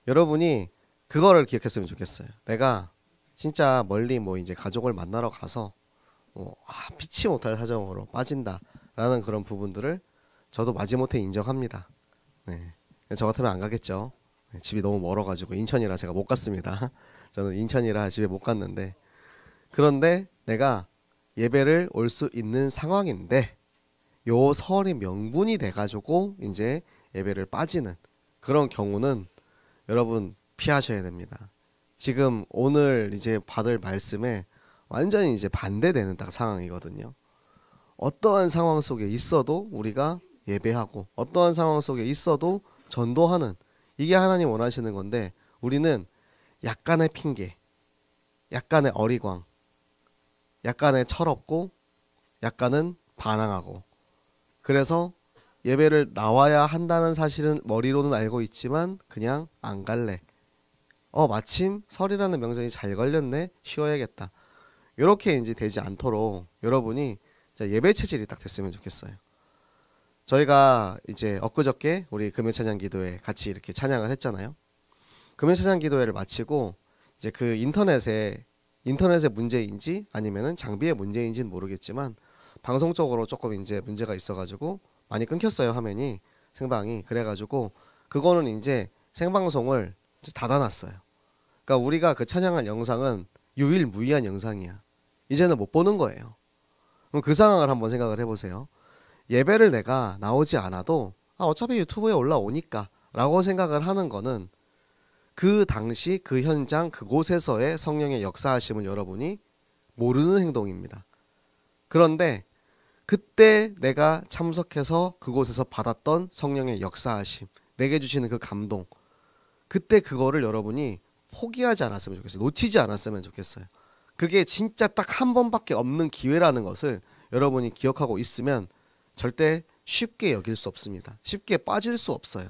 여러분이 그거를 기억했으면 좋겠어요. 내가 진짜 멀리 뭐 이제 가족을 만나러 가서 피치 못할 사정으로 빠진다라는 그런 부분들을 저도 마지못해 인정합니다. 네. 저 같으면 안 가겠죠. 네, 집이 너무 멀어가지고 인천이라 제가 못 갔습니다. 저는 인천이라 집에 못 갔는데 그런데 내가 예배를 올 수 있는 상황인데 요 설이 명분이 돼가지고 이제 예배를 빠지는 그런 경우는 여러분 피하셔야 됩니다. 지금 오늘 이제 받을 말씀에 완전히 이제 반대되는 딱 상황이거든요. 어떠한 상황 속에 있어도 우리가 예배하고 어떠한 상황 속에 있어도 전도하는 이게 하나님 원하시는 건데 우리는 약간의 핑계, 약간의 어리광, 약간의 철없고 약간은 반항하고 그래서 예배를 나와야 한다는 사실은 머리로는 알고 있지만 그냥 안 갈래. 마침 설이라는 명절이 잘 걸렸네. 쉬어야겠다. 이렇게 이제 되지 않도록 여러분이 예배 체질이 딱 됐으면 좋겠어요. 저희가 이제 엊그저께 우리 금요 찬양 기도회 같이 이렇게 찬양을 했잖아요. 금요 찬양 기도회를 마치고 이제 그 인터넷의 문제인지 아니면은 장비의 문제인지는 모르겠지만 방송적으로 조금 이제 문제가 있어가지고 많이 끊겼어요 화면이 생방이 그래가지고 그거는 이제 생방송을 닫아놨어요. 그러니까 우리가 그 찬양한 영상은 유일무이한 영상이야. 이제는 못 보는 거예요. 그럼 그 상황을 한번 생각을 해보세요. 예배를 내가 나오지 않아도 어차피 유튜브에 올라오니까 라고 생각을 하는 거는 그 당시 그 현장 그곳에서의 성령의 역사하심을 여러분이 모르는 행동입니다. 그런데 그때 내가 참석해서 그곳에서 받았던 성령의 역사하심, 내게 주시는 그 감동, 그때 그거를 여러분이 포기하지 않았으면 좋겠어요. 놓치지 않았으면 좋겠어요. 그게 진짜 딱 한 번밖에 없는 기회라는 것을 여러분이 기억하고 있으면 절대 쉽게 여길 수 없습니다. 쉽게 빠질 수 없어요.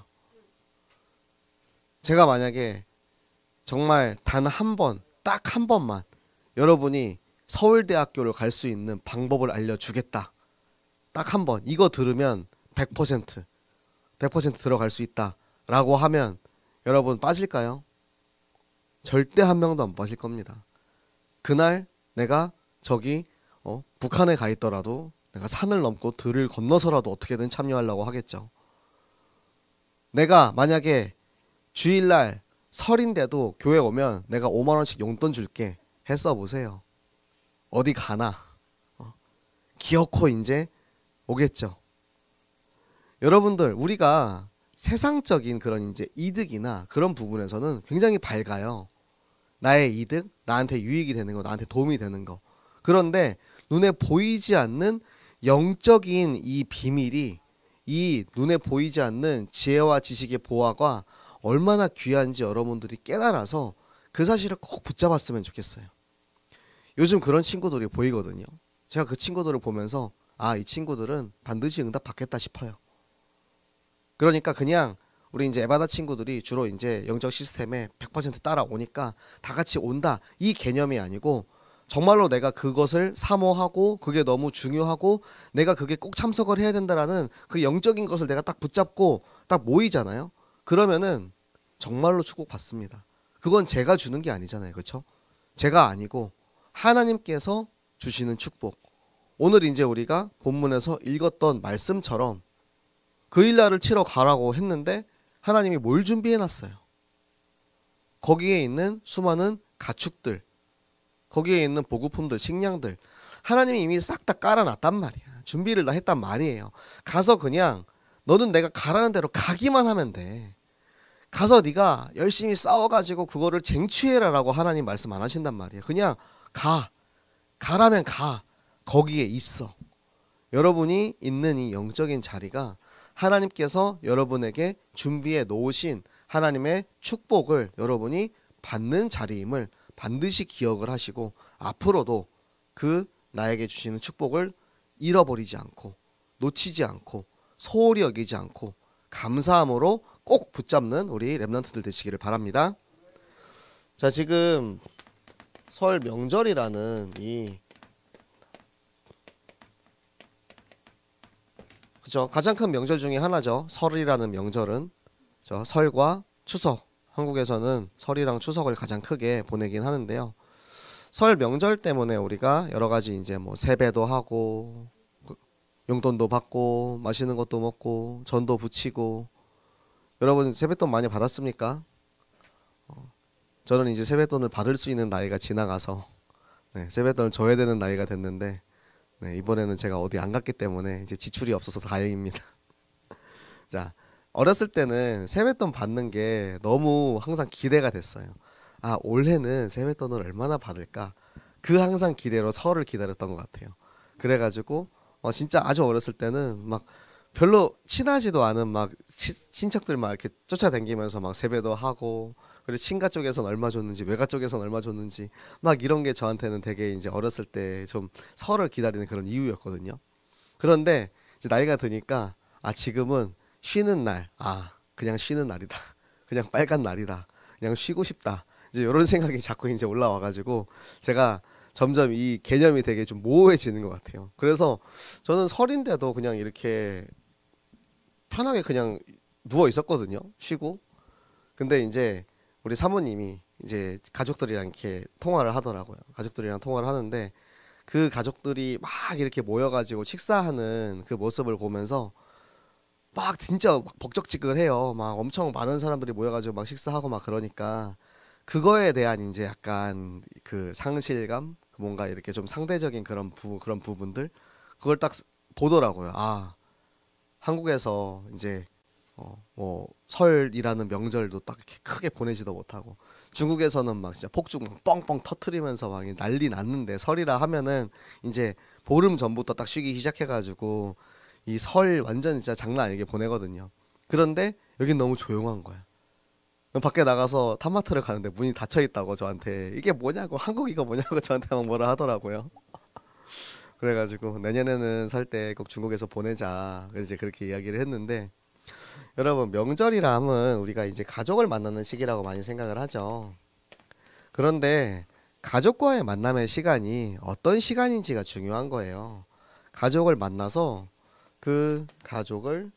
제가 만약에 정말 단 한 번, 딱 한 번만 여러분이 서울대학교를 갈 수 있는 방법을 알려주겠다. 딱 한 번 이거 들으면 100% 들어갈 수 있다 라고 하면 여러분 빠질까요? 절대 한 명도 안 빠질 겁니다. 그날 내가 저기 북한에 가 있더라도 내가 산을 넘고 들을 건너서라도 어떻게든 참여하려고 하겠죠. 내가 만약에 주일날 설인데도 교회 오면 내가 5만원씩 용돈 줄게 했어 보세요. 어디 가나 기어코 이제 오겠죠. 여러분들 우리가 세상적인 그런 이제 이득이나 그런 부분에서는 굉장히 밝아요. 나의 이득, 나한테 유익이 되는 거, 나한테 도움이 되는 거. 그런데 눈에 보이지 않는 영적인 이 비밀이 이 눈에 보이지 않는 지혜와 지식의 보화가 얼마나 귀한지 여러분들이 깨달아서 그 사실을 꼭 붙잡았으면 좋겠어요. 요즘 그런 친구들이 보이거든요. 제가 그 친구들을 보면서 이 친구들은 반드시 응답 받겠다 싶어요. 그러니까 그냥 우리 이제 에바다 친구들이 주로 이제 영적 시스템에 100% 따라오니까 다 같이 온다 이 개념이 아니고 정말로 내가 그것을 사모하고 그게 너무 중요하고 내가 그게 꼭 참석을 해야 된다라는 그 영적인 것을 내가 딱 붙잡고 딱 모이잖아요. 그러면은 정말로 축복받습니다. 그건 제가 주는 게 아니잖아요. 그렇죠? 제가 아니고 하나님께서 주시는 축복. 오늘 이제 우리가 본문에서 읽었던 말씀처럼 그 일날을 치러 가라고 했는데 하나님이 뭘 준비해놨어요? 거기에 있는 수많은 가축들, 거기에 있는 보급품들, 식량들 하나님이 이미 싹 다 깔아놨단 말이야. 준비를 다 했단 말이에요. 가서 그냥 너는 내가 가라는 대로 가기만 하면 돼. 가서 네가 열심히 싸워가지고 그거를 쟁취해라 라고 하나님 말씀 안 하신단 말이에요. 그냥 가라면 가. 거기에 있어. 여러분이 있는 이 영적인 자리가 하나님께서 여러분에게 준비해 놓으신 하나님의 축복을 여러분이 받는 자리임을 반드시 기억을 하시고 앞으로도 그 나에게 주시는 축복을 잃어버리지 않고 놓치지 않고 소홀히 여기지 않고 감사함으로 꼭 붙잡는 우리 렘넌트들 되시기를 바랍니다. 자, 지금 설 명절이라는 그죠? 가장 큰 명절 중에 하나죠. 설이라는 명절은 설과 추석 한국에서는 설이랑 추석을 가장 크게 보내긴 하는데요. 설 명절 때문에 우리가 여러 가지 이제 뭐 세배도 하고 용돈도 받고 맛있는 것도 먹고 전도 부치고. 여러분 세뱃돈 많이 받았습니까? 저는 이제 세뱃돈을 받을 수 있는 나이가 지나가서 세뱃돈을 줘야 되는 나이가 됐는데 이번에는 제가 어디 안 갔기 때문에 이제 지출이 없어서 다행입니다. 자, 어렸을 때는 세뱃돈 받는 게 너무 항상 기대가 됐어요. 아, 올해는 세뱃돈을 얼마나 받을까? 그 항상 기대로 설을 기다렸던 것 같아요. 그래가지고 진짜 아주 어렸을 때는 막 별로 친하지도 않은 막 친척들 막 이렇게 쫓아다니면서 막 세배도 하고, 그리고 친가 쪽에선 얼마 줬는지 외가 쪽에선 얼마 줬는지 막 이런 게 저한테는 되게 이제 어렸을 때 좀 설을 기다리는 그런 이유였거든요. 그런데 이제 나이가 드니까 지금은 쉬는 날, 그냥 쉬는 날이다. 그냥 빨간 날이다. 그냥 쉬고 싶다. 이제 이런 생각이 자꾸 이제 올라와가지고 제가 점점 이 개념이 되게 좀 모호해지는 것 같아요. 그래서 저는 설인데도 그냥 이렇게 편하게 그냥 누워 있었거든요. 쉬고. 근데 이제 우리 사모님이 이제 가족들이랑 이렇게 통화를 하더라고요. 가족들이랑 통화를 하는데 그 가족들이 막 이렇게 모여가지고 식사하는 그 모습을 보면서 막 진짜 막 벅적지근해요. 막 엄청 많은 사람들이 모여가지고 막 식사하고 막 그러니까 그거에 대한 이제 약간 그 상실감, 뭔가 이렇게 좀 상대적인 그런 부분들 그걸 딱 보더라고요. 한국에서 이제 뭐 설이라는 명절도 딱 이렇게 크게 보내지도 못하고, 중국에서는 막 진짜 폭죽 막 뻥뻥 터트리면서 막 난리 났는데, 설이라 하면은 이제 보름 전부터 딱 쉬기 시작해가지고 이 설 완전 진짜 장난 아니게 보내거든요. 그런데 여긴 너무 조용한 거야. 밖에 나가서 탐마트를 가는데 문이 닫혀 있다고 저한테, 이게 뭐냐고, 한국이가 뭐냐고 저한테 막 뭐라 하더라고요. 그래가지고 내년에는 살 때 꼭 중국에서 보내자, 이제 그렇게 이야기를 했는데, 여러분 명절이라 하면 우리가 이제 가족을 만나는 시기라고 많이 생각을 하죠. 그런데 가족과의 만남의 시간이 어떤 시간인지가 중요한 거예요. 가족을 만나서 그 가족을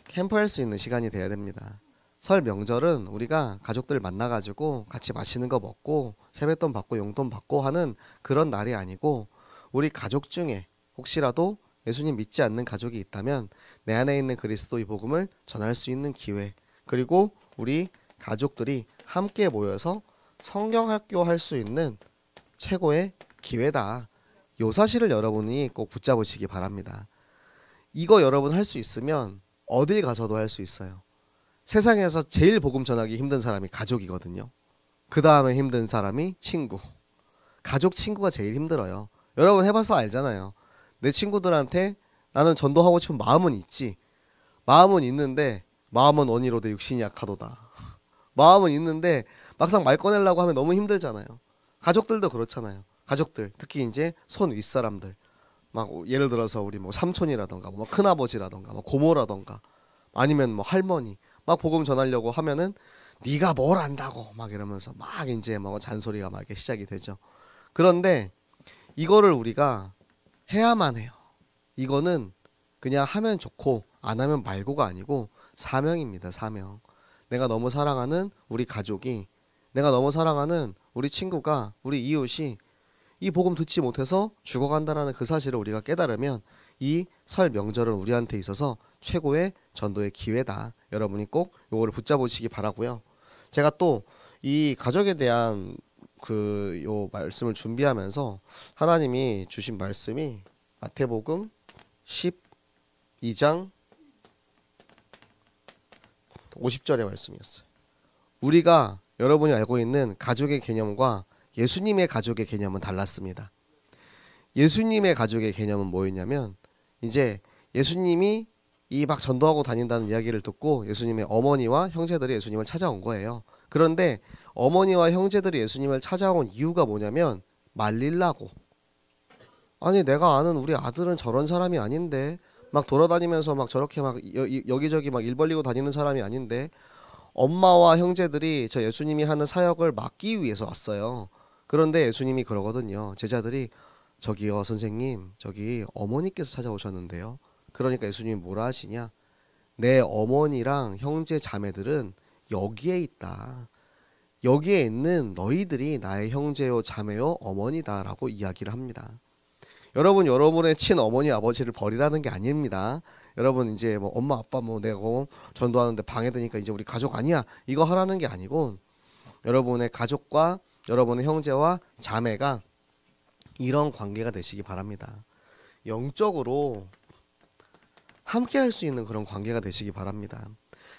캠프할 수 있는 시간이 돼야 됩니다. 설 명절은 우리가 가족들 만나가지고 같이 맛있는 거 먹고 세뱃돈 받고 용돈 받고 하는 그런 날이 아니고, 우리 가족 중에 혹시라도 예수님 믿지 않는 가족이 있다면 내 안에 있는 그리스도의 복음을 전할 수 있는 기회, 그리고 우리 가족들이 함께 모여서 성경학교 할 수 있는 최고의 기회다. 요 사실을 여러분이 꼭 붙잡으시기 바랍니다. 이거 여러분 할 수 있으면 어딜 가서도 할 수 있어요. 세상에서 제일 복음 전하기 힘든 사람이 가족이거든요. 그 다음에 힘든 사람이 친구. 가족 친구가 제일 힘들어요. 여러분 해봐서 알잖아요. 내 친구들한테 나는 전도하고 싶은 마음은 있지. 마음은 있는데 마음은 원이로되 육신이 약하도다. 마음은 있는데 막상 말 꺼내려고 하면 너무 힘들잖아요. 가족들도 그렇잖아요. 가족들, 특히 이제 손 윗사람들, 막 예를 들어서 우리 뭐 삼촌이라던가 뭐 큰아버지라던가 뭐 고모라던가 아니면 뭐 할머니 막 복음 전하려고 하면은 네가 뭘 안다고 막 이러면서 막 이제 뭐 잔소리가 막 이렇게 시작이 되죠. 그런데 이거를 우리가 해야만 해요. 이거는 그냥 하면 좋고 안 하면 말고가 아니고 사명입니다. 사명. 내가 너무 사랑하는 우리 가족이, 내가 너무 사랑하는 우리 친구가, 우리 이웃이 이 복음 듣지 못해서 죽어간다라는 그 사실을 우리가 깨달으면 이 설 명절은 우리한테 있어서 최고의 전도의 기회다. 여러분이 꼭 요거를 붙잡으시기 바라고요. 제가 또 이 가족에 대한 요 말씀을 준비하면서 하나님이 주신 말씀이 마태복음 12장 50절의 말씀이었어요. 우리가 여러분이 알고 있는 가족의 개념과 예수님의 가족의 개념은 달랐습니다. 예수님의 가족의 개념은 뭐였냐면, 이제 예수님이 이 막 전도하고 다닌다는 이야기를 듣고 예수님의 어머니와 형제들이 예수님을 찾아온 거예요. 그런데 어머니와 형제들이 예수님을 찾아온 이유가 뭐냐면 말리려고. 아니 내가 아는 우리 아들은 저런 사람이 아닌데, 막 돌아다니면서 막 저렇게 막 여기저기 막 일 벌리고 다니는 사람이 아닌데, 엄마와 형제들이 저 예수님이 하는 사역을 막기 위해서 왔어요. 그런데 예수님이 그러거든요. 제자들이 저기요 선생님, 저기 어머니께서 찾아오셨는데요. 그러니까 예수님이 뭐라 하시냐, 내 어머니랑 형제 자매들은 여기에 있다. 여기에 있는 너희들이 나의 형제요 자매요 어머니다라고 이야기를 합니다. 여러분, 여러분의 친어머니 아버지를 버리라는 게 아닙니다. 여러분 이제 뭐 엄마 아빠 뭐 내가 전도하는데 방해되니까 이제 우리 가족 아니야 이거 하라는 게 아니고, 여러분의 가족과 여러분의 형제와 자매가 이런 관계가 되시기 바랍니다. 영적으로 함께 할 수 있는 그런 관계가 되시기 바랍니다.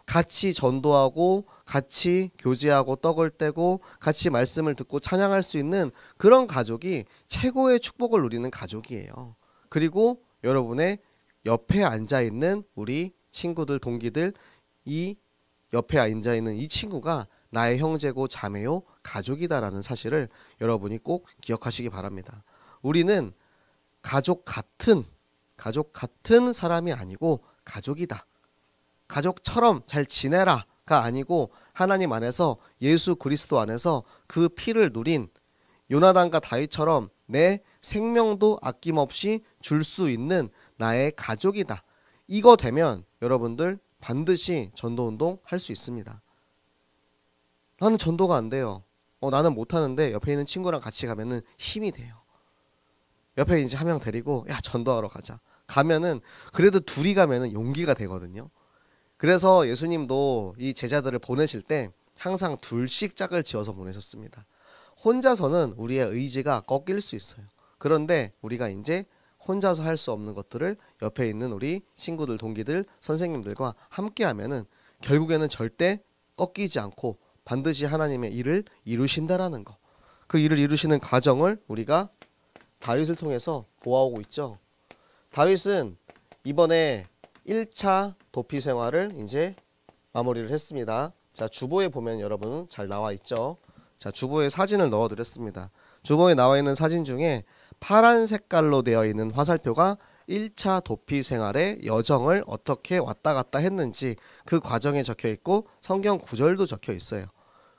같이 전도하고 같이 교제하고 떡을 떼고 같이 말씀을 듣고 찬양할 수 있는 그런 가족이 최고의 축복을 누리는 가족이에요. 그리고 여러분의 옆에 앉아있는 우리 친구들, 동기들, 이 옆에 앉아있는 이 친구가 나의 형제고 자매요 가족이다라는 사실을 여러분이 꼭 기억하시기 바랍니다. 우리는 가족 같은 사람이 아니고 가족이다. 가족처럼 잘 지내라가 아니고 하나님 안에서 예수 그리스도 안에서 그 피를 누린 요나단과 다윗처럼 내 생명도 아낌없이 줄 수 있는 나의 가족이다. 이거 되면 여러분들 반드시 전도운동 할 수 있습니다. 나는 전도가 안 돼요. 나는 못하는데 옆에 있는 친구랑 같이 가면은 힘이 돼요. 옆에 이제 한 명 데리고 야 전도하러 가자. 가면은 그래도 둘이 가면은 용기가 되거든요. 그래서 예수님도 이 제자들을 보내실 때 항상 둘씩 짝을 지어서 보내셨습니다. 혼자서는 우리의 의지가 꺾일 수 있어요. 그런데 우리가 이제 혼자서 할 수 없는 것들을 옆에 있는 우리 친구들, 동기들, 선생님들과 함께 하면은 결국에는 절대 꺾이지 않고 반드시 하나님의 일을 이루신다라는 거. 그 일을 이루시는 과정을 우리가 다윗을 통해서 보아오고 있죠. 다윗은 이번에 1차 도피 생활을 이제 마무리를 했습니다. 자, 주보에 보면 여러분 잘 나와 있죠. 자, 주보에 사진을 넣어 드렸습니다. 주보에 나와 있는 사진 중에 파란 색깔로 되어 있는 화살표가 1차 도피 생활의 여정을 어떻게 왔다 갔다 했는지 그 과정에 적혀 있고 성경 구절도 적혀 있어요.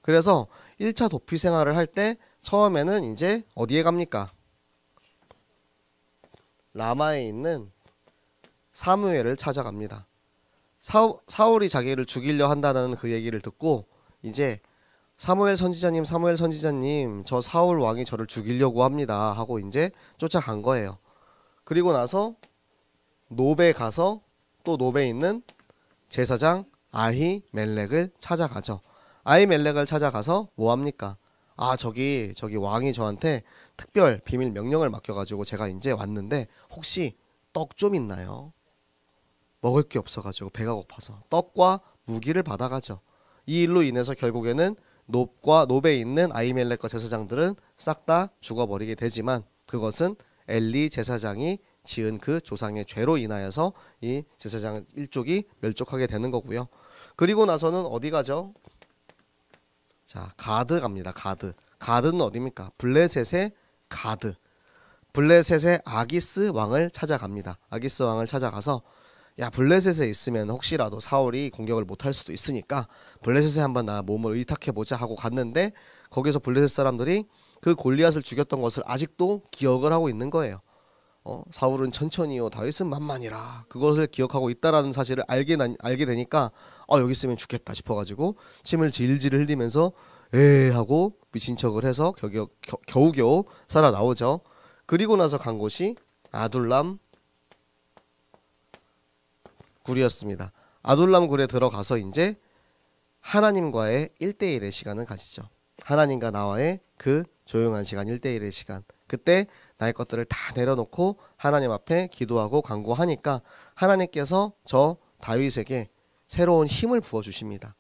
그래서 1차 도피 생활을 할 때 처음에는 이제 어디에 갑니까? 라마에 있는 사무엘을 찾아갑니다. 사울이 자기를 죽이려 한다는 그 얘기를 듣고 이제 사무엘 선지자님 저 사울 왕이 저를 죽이려고 합니다 하고 이제 쫓아간 거예요. 그리고 나서 노베 가서 또 노베에 있는 제사장 아히멜렉을 찾아가죠. 아히멜렉을 찾아가서 뭐 합니까? 저기 왕이 저한테 특별 비밀 명령을 맡겨가지고 제가 이제 왔는데 혹시 떡 좀 있나요? 먹을 게 없어가지고 배가 고파서 떡과 무기를 받아가죠. 이 일로 인해서 결국에는 노베에 있는 아히멜렉과 제사장들은 싹 다 죽어버리게 되지만 그것은 엘리 제사장이 지은 그 조상의 죄로 인하여서 이 제사장 일족이 멸족하게 되는 거고요. 그리고 나서는 어디 가죠? 자, 가드 갑니다. 가드는 어디입니까? 블레셋의 가드. 블레셋의 아기스 왕을 찾아갑니다. 아기스 왕을 찾아가서 야, 블레셋에 있으면 혹시라도 사울이 공격을 못할 수도 있으니까 블레셋에 한번 나 몸을 의탁해보자 하고 갔는데 거기서 블레셋 사람들이 그 골리앗을 죽였던 것을 아직도 기억을 하고 있는 거예요. 사울은 천천히요 다윗은 만만이라 그것을 기억하고 있다라는 사실을 알게 되니까 여기 있으면 죽겠다 싶어가지고 침을 질질 흘리면서 하고 미친 척을 해서 겨우겨우 살아나오죠. 그리고 나서 간 곳이 아둘람 굴이었습니다. 아둘람 굴에 들어가서 이제 하나님과의 1대1의 시간을 가지죠. 하나님과 나와의 그 조용한 시간, 1대1의 시간. 그때 나의 것들을 다 내려놓고 하나님 앞에 기도하고 간구하니까 하나님께서 저 다윗에게 새로운 힘을 부어주십니다.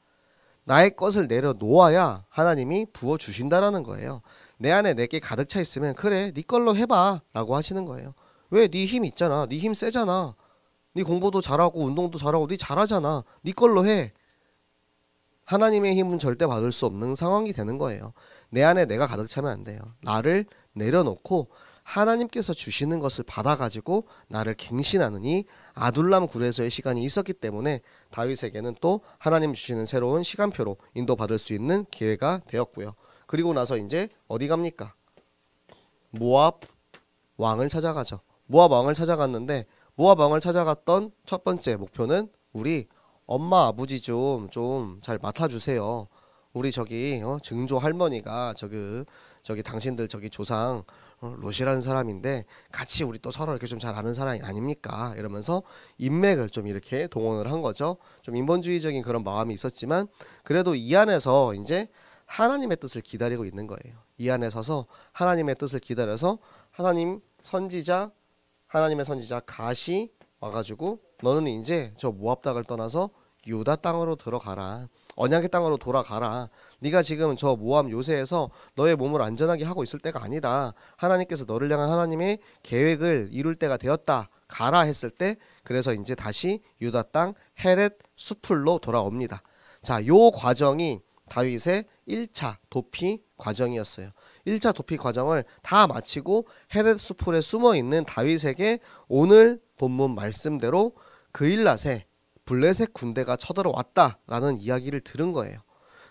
나의 것을 내려놓아야 하나님이 부어주신다라는 거예요. 내 안에 내게 가득 차 있으면 그래 네 걸로 해봐 라고 하시는 거예요. 왜? 네 힘 있잖아. 네 힘 세잖아. 네 공부도 잘하고 운동도 잘하고 네 잘하잖아. 네 걸로 해. 하나님의 힘은 절대 받을 수 없는 상황이 되는 거예요. 내 안에 내가 가득 차면 안 돼요. 나를 내려놓고 하나님께서 주시는 것을 받아가지고 나를 갱신하는 이 아둘람 굴에서의 시간이 있었기 때문에 다윗에게는 또 하나님 주시는 새로운 시간표로 인도받을 수 있는 기회가 되었고요. 그리고 나서 이제 어디 갑니까? 모압 왕을 찾아가죠. 모압 왕을 찾아갔는데 모압 왕을 찾아갔던 첫 번째 목표는 우리 엄마 아버지 좀 잘 맡아주세요. 우리 저기 증조 할머니가 저기 당신들 저기 조상 롯이라는 사람인데 같이 우리 또 서로 이렇게 좀 잘 아는 사람이 아닙니까? 이러면서 인맥을 좀 이렇게 동원을 한 거죠. 좀 인본주의적인 그런 마음이 있었지만 그래도 이 안에서 이제 하나님의 뜻을 기다리고 있는 거예요. 이 안에 서서 하나님의 뜻을 기다려서 하나님의 선지자 갓이 와가지고 너는 이제 저 모압 땅을 떠나서 유다 땅으로 들어가라. 언약의 땅으로 돌아가라. 네가 지금 저 모압 요새에서 너의 몸을 안전하게 하고 있을 때가 아니다. 하나님께서 너를 향한 하나님의 계획을 이룰 때가 되었다. 가라 했을 때 그래서 이제 다시 유다 땅 헤렛 수풀로 돌아옵니다. 자, 요 과정이 다윗의 1차 도피 과정이었어요. 1차 도피 과정을 다 마치고 헤렛 수풀에 숨어있는 다윗에게 오늘 본문 말씀대로 그일랏에 블레셋 군대가 쳐들어왔다라는 이야기를 들은 거예요.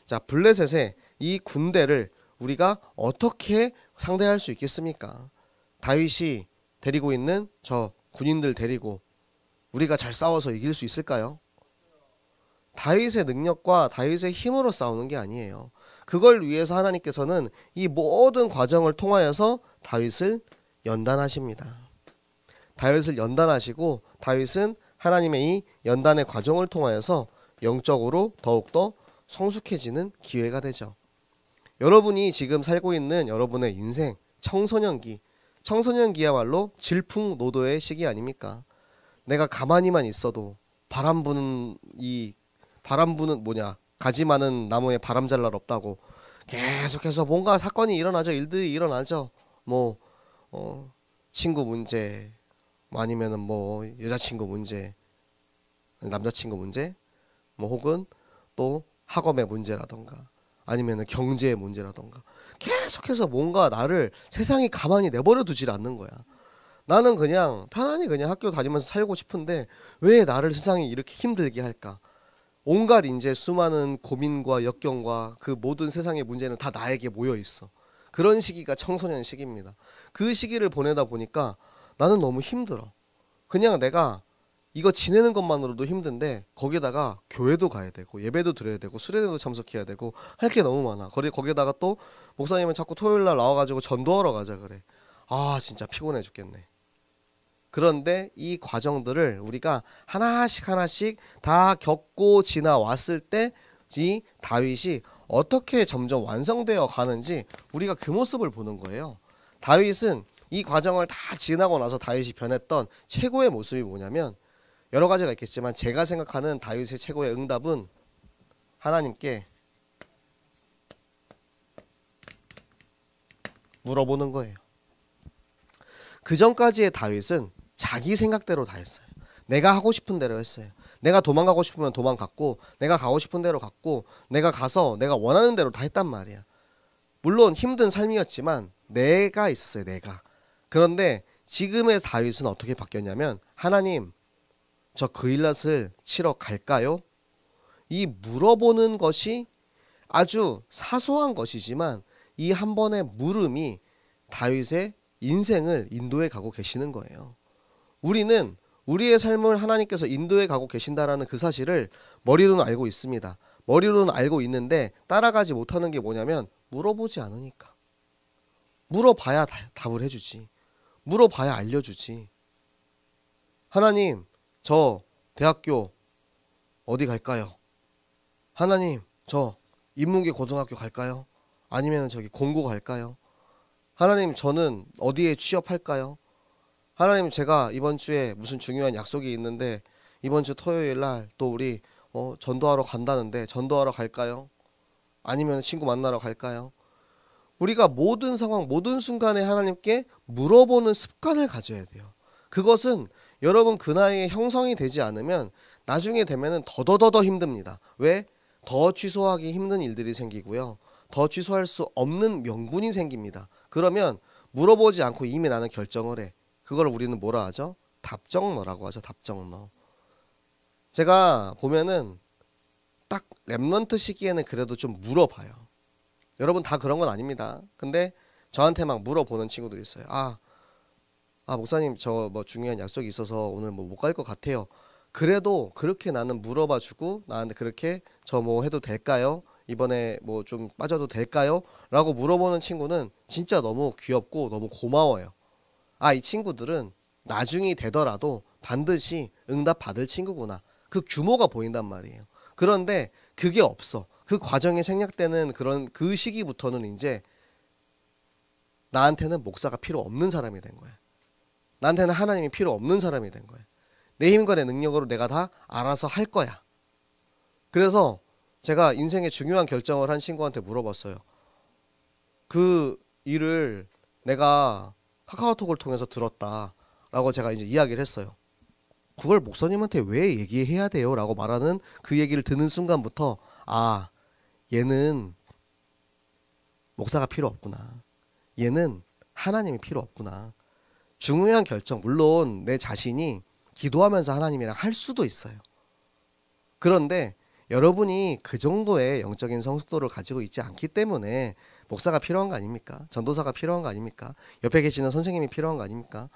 자, 블레셋의 이 군대를 우리가 어떻게 상대할 수 있겠습니까? 다윗이 데리고 있는 저 군인들 데리고 우리가 잘 싸워서 이길 수 있을까요? 다윗의 능력과 다윗의 힘으로 싸우는 게 아니에요. 그걸 위해서 하나님께서는 이 모든 과정을 통하여서 다윗을 연단하십니다. 다윗을 연단하시고 다윗은 하나님의 이 연단의 과정을 통하여서 영적으로 더욱더 성숙해지는 기회가 되죠. 여러분이 지금 살고 있는 여러분의 인생 청소년기야말로 질풍노도의 시기 아닙니까? 내가 가만히만 있어도 바람 부는 가지 많은 나무에 바람 잘 날 없다고 계속해서 뭔가 사건이 일어나죠. 일들이 일어나죠. 친구 문제 아니면은 여자친구 문제, 남자친구 문제, 혹은 또 학업의 문제라던가 아니면은 경제의 문제라던가 계속해서 뭔가 나를 세상이 가만히 내버려 두질 않는 거야. 나는 그냥 편안히 그냥 학교 다니면서 살고 싶은데 왜 나를 세상이 이렇게 힘들게 할까? 온갖 이제 수많은 고민과 역경과 그 모든 세상의 문제는 다 나에게 모여 있어. 그런 시기가 청소년 시기입니다. 그 시기를 보내다 보니까 나는 너무 힘들어. 그냥 내가 이거 지내는 것만으로도 힘든데 거기다가 교회도 가야 되고 예배도 드려야 되고 수련회도 참석해야 되고 할 게 너무 많아. 거기다가 또 목사님은 자꾸 토요일날 나와가지고 전도하러 가자 그래. 아 진짜 피곤해 죽겠네. 그런데 이 과정들을 우리가 하나씩 다 겪고 지나왔을 때 이 다윗이 어떻게 점점 완성되어 가는지 우리가 그 모습을 보는 거예요. 다윗은 이 과정을 다 지나고 나서 다윗이 변했던 최고의 모습이 뭐냐면 여러 가지가 있겠지만 제가 생각하는 다윗의 최고의 응답은 하나님께 물어보는 거예요. 그 전까지의 다윗은 자기 생각대로 다 했어요. 내가 하고 싶은 대로 했어요. 내가 도망가고 싶으면 도망갔고 내가 가고 싶은 대로 갔고 내가 가서 내가 원하는 대로 다 했단 말이야. 물론 힘든 삶이었지만 내가 있었어요. 내가. 그런데 지금의 다윗은 어떻게 바뀌었냐면 하나님 저 그일랏을 치러 갈까요? 이 물어보는 것이 아주 사소한 것이지만 이 한 번의 물음이 다윗의 인생을 인도해 가고 계시는 거예요. 우리는 우리의 삶을 하나님께서 인도해 가고 계신다라는 그 사실을 머리로는 알고 있습니다. 머리로는 알고 있는데 따라가지 못하는 게 뭐냐면 물어보지 않으니까. 물어봐야 답을 해주지. 물어봐야 알려주지. 하나님 저 대학교 어디 갈까요? 하나님 저 인문계 고등학교 갈까요? 아니면 저기 공고 갈까요? 하나님 저는 어디에 취업할까요? 하나님 제가 이번 주에 무슨 중요한 약속이 있는데 이번 주 토요일 날 또 우리 전도하러 간다는데 전도하러 갈까요? 아니면 친구 만나러 갈까요? 우리가 모든 상황 모든 순간에 하나님께 물어보는 습관을 가져야 돼요. 그것은 여러분 그 나이에 형성이 되지 않으면 나중에 되면은 더더더 힘듭니다. 왜? 더 취소하기 힘든 일들이 생기고요. 더 취소할 수 없는 명분이 생깁니다. 그러면 물어보지 않고 이미 나는 결정을 해. 그걸 우리는 뭐라 하죠? 답정너라고 하죠. 답정너. 제가 보면은 딱 랩런트 시기에는 그래도 좀 물어봐요. 여러분 다 그런 건 아닙니다. 근데 저한테 막 물어보는 친구들이 있어요. 목사님 저 뭐 중요한 약속이 있어서 오늘 뭐 못 갈 것 같아요. 그래도 그렇게 나는 물어봐 주고 나한테 그렇게 저 뭐 해도 될까요? 이번에 뭐 좀 빠져도 될까요? 라고 물어보는 친구는 진짜 너무 귀엽고 너무 고마워요. 아, 이 친구들은 나중이 되더라도 반드시 응답 받을 친구구나. 그 규모가 보인단 말이에요. 그런데 그게 없어. 그 과정이 생략되는 그런 그 시기부터는 이제 나한테는 목사가 필요 없는 사람이 된 거야. 나한테는 하나님이 필요 없는 사람이 된 거야. 내 힘과 내 능력으로 내가 다 알아서 할 거야. 그래서 제가 인생의 중요한 결정을 한 친구한테 물어봤어요. 그 일을 내가 카카오톡을 통해서 들었다라고 제가 이제 이야기를 했어요. 그걸 목사님한테 왜 얘기해야 돼요? 라고 말하는 그 얘기를 듣는 순간부터 아, 얘는 목사가 필요 없구나. 얘는 하나님이 필요 없구나. 중요한 결정, 물론 내 자신이 기도하면서 하나님이랑 할 수도 있어요. 그런데 여러분이 그 정도의 영적인 성숙도를 가지고 있지 않기 때문에 목사가 필요한 거 아닙니까? 전도사가 필요한 거 아닙니까? 옆에 계시는 선생님이 필요한 거 아닙니까?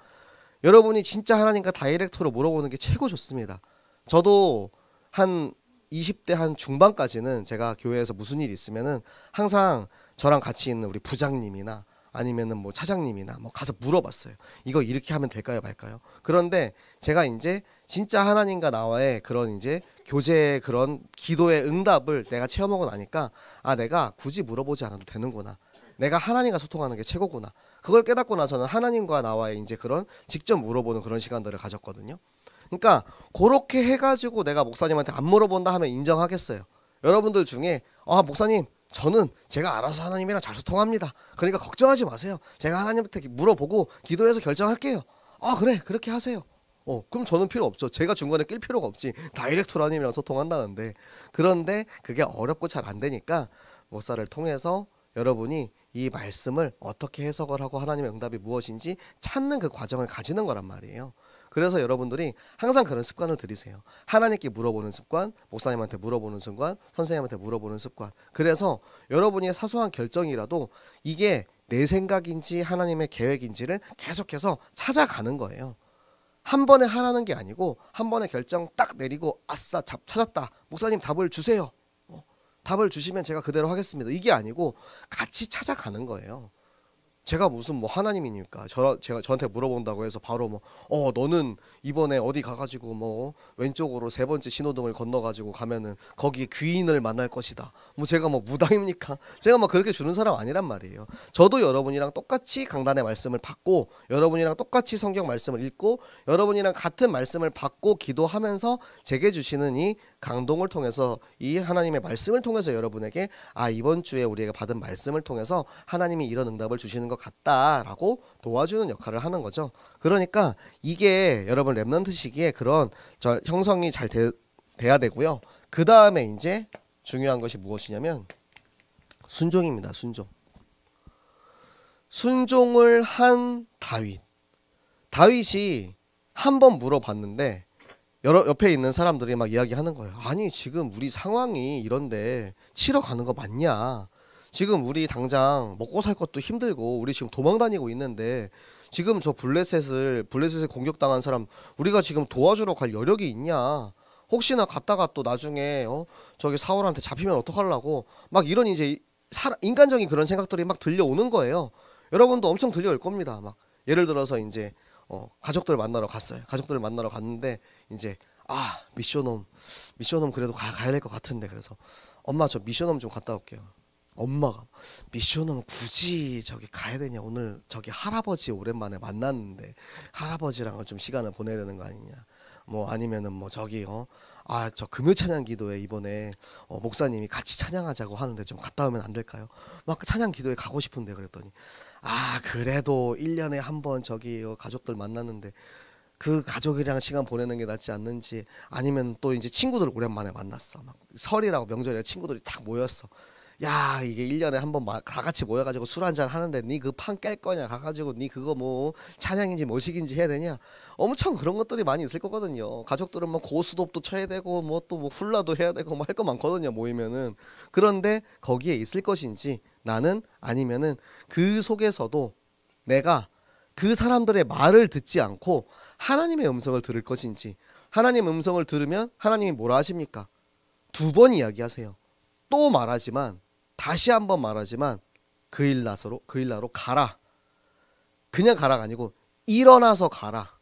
여러분이 진짜 하나님과 다이렉트로 물어보는 게 최고 좋습니다. 저도 한 20대 한 중반까지는 제가 교회에서 무슨 일이 있으면은 항상 저랑 같이 있는 우리 부장님이나 아니면은 뭐 차장님이나 뭐 가서 물어봤어요. 이거 이렇게 하면 될까요, 말까요? 그런데 제가 이제 진짜 하나님과 나와의 그런 이제 교제의 그런 기도의 응답을 내가 체험하고 나니까 아, 내가 굳이 물어보지 않아도 되는구나. 내가 하나님과 소통하는 게 최고구나. 그걸 깨닫고 나서는 하나님과 나와의 이제 그런 직접 물어보는 그런 시간들을 가졌거든요. 그러니까 그렇게 해가지고 내가 목사님한테 안 물어본다 하면 인정하겠어요. 여러분들 중에 아, 목사님 저는 제가 알아서 하나님이랑 잘 소통합니다. 그러니까 걱정하지 마세요. 제가 하나님한테 물어보고 기도해서 결정할게요. 아, 그래, 그렇게 하세요. 그럼 저는 필요 없죠. 제가 중간에 낄 필요가 없지. 다이렉트로 하나님이랑 소통한다는데. 그런데 그게 어렵고 잘 안 되니까 목사를 통해서 여러분이 이 말씀을 어떻게 해석을 하고 하나님의 응답이 무엇인지 찾는 그 과정을 가지는 거란 말이에요. 그래서 여러분들이 항상 그런 습관을 들이세요. 하나님께 물어보는 습관, 목사님한테 물어보는 습관, 선생님한테 물어보는 습관. 그래서 여러분이 사소한 결정이라도 이게 내 생각인지 하나님의 계획인지를 계속해서 찾아가는 거예요. 한 번에 하라는 게 아니고 한 번에 결정 딱 내리고 아싸 찾았다. 목사님 답을 주세요. 답을 주시면 제가 그대로 하겠습니다. 이게 아니고 같이 찾아가는 거예요. 제가 무슨 뭐 하나님이니까 제가 저한테 물어본다고 해서 바로 뭐 너는 이번에 어디 가가지고 뭐 왼쪽으로 3번째 신호등을 건너가지고 가면은 거기 귀인을 만날 것이다. 뭐 제가 뭐 무당입니까? 제가 뭐 그렇게 주는 사람 아니란 말이에요. 저도 여러분이랑 똑같이 강단의 말씀을 받고 여러분이랑 똑같이 성경 말씀을 읽고 여러분이랑 같은 말씀을 받고 기도하면서 제게 주시는 이 강동을 통해서 이 하나님의 말씀을 통해서 여러분에게 아, 이번 주에 우리가 받은 말씀을 통해서 하나님이 이런 응답을 주시는 것 같다라고 도와주는 역할을 하는 거죠. 그러니까 이게 여러분 렘넌트 시기에 그런 형성이 잘 돼야 되고요. 그 다음에 이제 중요한 것이 무엇이냐면 순종입니다. 순종을 한 다윗이 한 번 물어봤는데 옆에 있는 사람들이 막 이야기하는 거예요. 아니 지금 우리 상황이 이런데 치러 가는 거 맞냐? 지금 우리 당장 먹고 살 것도 힘들고 우리 지금 도망 다니고 있는데 지금 저 블레셋에 공격당한 사람 우리가 지금 도와주러 갈 여력이 있냐? 혹시나 갔다가 또 나중에 저기 사울한테 잡히면 어떡하려고 막 이런 이제 인간적인 그런 생각들이 막 들려오는 거예요. 여러분도 엄청 들려올 겁니다. 막 예를 들어서 이제 가족들 만나러 갔어요. 가족들을 만나러 갔는데 이제 미쇼놈 그래도 가야 될 것 같은데 그래서 엄마 저 미쇼놈 좀 갔다 올게요. 엄마가 미션은 굳이 저기 가야 되냐? 오늘 저기 할아버지 오랜만에 만났는데 할아버지랑 좀 시간을 보내야 되는 거 아니냐? 뭐 아니면은 뭐 저기 저 금요 찬양 기도에 이번에 목사님이 같이 찬양하자고 하는데 좀 갔다 오면 안 될까요? 막 찬양 기도에 가고 싶은데 그랬더니 그래도 1년에 한 번 저기 가족들 만났는데 그 가족이랑 시간 보내는 게 낫지 않는지 아니면 또 이제 친구들 오랜만에 만났어. 막 설이라고 명절에 친구들이 딱 모였어. 야 이게 1년에 한 번 다 같이 모여가지고 술 한잔 하는데 니 그 판 깰 거냐 가가지고 니 그거 뭐 찬양인지 뭐식인지 해야 되냐 엄청 그런 것들이 많이 있을 거거든요. 가족들은 뭐 고스톱도 쳐야 되고 뭐 또 뭐 훌라도 해야 되고 뭐 할 거 많거든요 모이면은. 그런데 거기에 있을 것인지 나는 아니면은 그 속에서도 내가 그 사람들의 말을 듣지 않고 하나님의 음성을 들을 것인지 하나님 음성을 들으면 하나님이 뭐라 하십니까? 2번 이야기하세요. 또 말하지만 다시 한번 말하지만 그 일나로 가라. 그냥 가라가 아니고 일어나서 가라.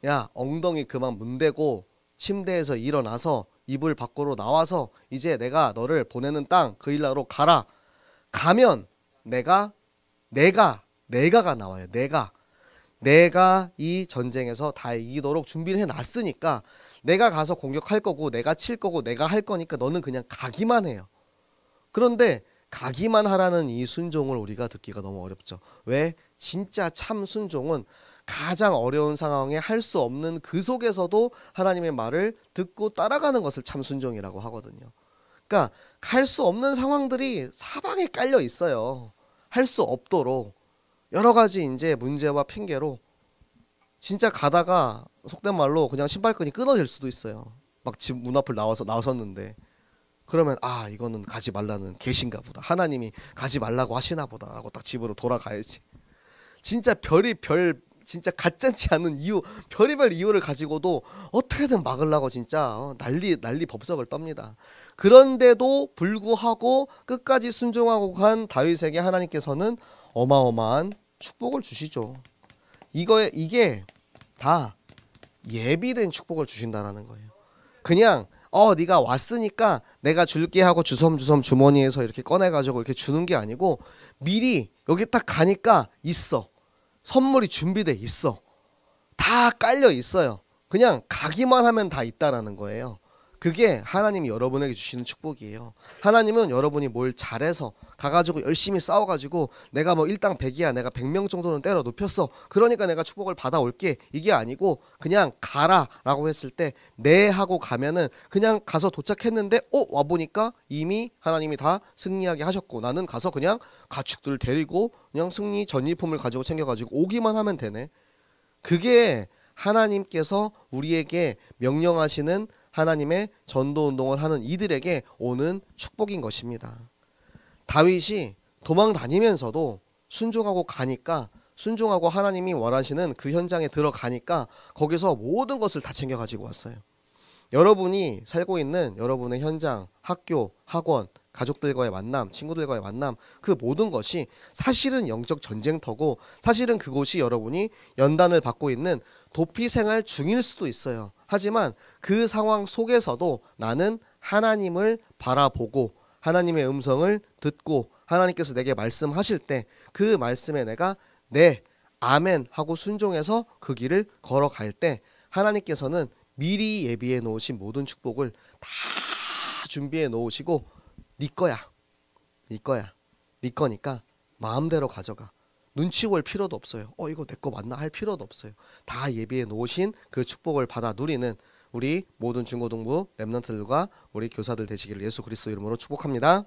야, 엉덩이 그만 문대고 침대에서 일어나서 이불 밖으로 나와서 이제 내가 너를 보내는 땅 그 일나로 가라. 가면 내가가 나와요. 내가 이 전쟁에서 다 이기도록 준비를 해놨으니까 내가 가서 공격할 거고 내가 칠 거고 내가 할 거니까 너는 그냥 가기만 해요. 그런데 가기만 하라는 이 순종을 우리가 듣기가 너무 어렵죠. 왜? 진짜 참 순종은 가장 어려운 상황에 할 수 없는 그 속에서도 하나님의 말을 듣고 따라가는 것을 참 순종이라고 하거든요. 그러니까 할 수 없는 상황들이 사방에 깔려 있어요. 할 수 없도록 여러 가지 이제 문제와 핑계로 진짜 가다가 속된 말로 그냥 신발끈이 끊어질 수도 있어요. 막 집 문 앞을 나섰는데 그러면 아 이거는 가지 말라는 계신가 보다. 하나님이 가지 말라고 하시나 보다 하고 딱 집으로 돌아가야지. 진짜 진짜 가짜지 않은 이유 별의별 이유를 가지고도 어떻게든 막으려고 진짜 난리 법석을 떱니다. 그런데도 불구하고 끝까지 순종하고 간 다윗에게 하나님께서는 어마어마한 축복을 주시죠. 이게 다 예비된 축복을 주신다라는 거예요. 그냥 네가 왔으니까 내가 줄게 하고 주섬주섬 주머니에서 이렇게 꺼내가지고 이렇게 주는 게 아니고 미리 여기 딱 가니까 있어. 선물이 준비돼 있어. 다 깔려 있어요. 그냥 가기만 하면 다 있다라는 거예요. 그게 하나님이 여러분에게 주시는 축복이에요. 하나님은 여러분이 뭘 잘해서 가가지고 열심히 싸워가지고 내가 뭐 일당 100이야 내가 100명 정도는 때려 눕혔어 그러니까 내가 축복을 받아올게 이게 아니고 그냥 가라 라고 했을 때 네 하고 가면은 그냥 가서 도착했는데 와보니까 이미 하나님이 다 승리하게 하셨고 나는 가서 그냥 가축들 데리고 그냥 승리 전리품을 가지고 챙겨가지고 오기만 하면 되네. 그게 하나님께서 우리에게 명령하시는 하나님의 전도운동을 하는 이들에게 오는 축복인 것입니다. 다윗이 도망 다니면서도 순종하고 가니까 순종하고 하나님이 원하시는 그 현장에 들어가니까 거기서 모든 것을 다 챙겨 가지고 왔어요. 여러분이 살고 있는 여러분의 현장, 학교, 학원, 가족들과의 만남, 친구들과의 만남 그 모든 것이 사실은 영적 전쟁터고 사실은 그곳이 여러분이 연단을 받고 있는 도피 생활 중일 수도 있어요. 하지만 그 상황 속에서도 나는 하나님을 바라보고 하나님의 음성을 듣고 하나님께서 내게 말씀하실 때 그 말씀에 내가 네, 아멘 하고 순종해서 그 길을 걸어갈 때 하나님께서는 미리 예비해 놓으신 모든 축복을 다 준비해 놓으시고 네 거야. 네 거니까 마음대로 가져가. 눈치 볼 필요도 없어요. 이거 내 거 맞나 할 필요도 없어요. 다 예비해 놓으신 그 축복을 받아 누리는 우리 모든 중고등부 렘넌트들과 우리 교사들 되시기를 예수 그리스도 이름으로 축복합니다.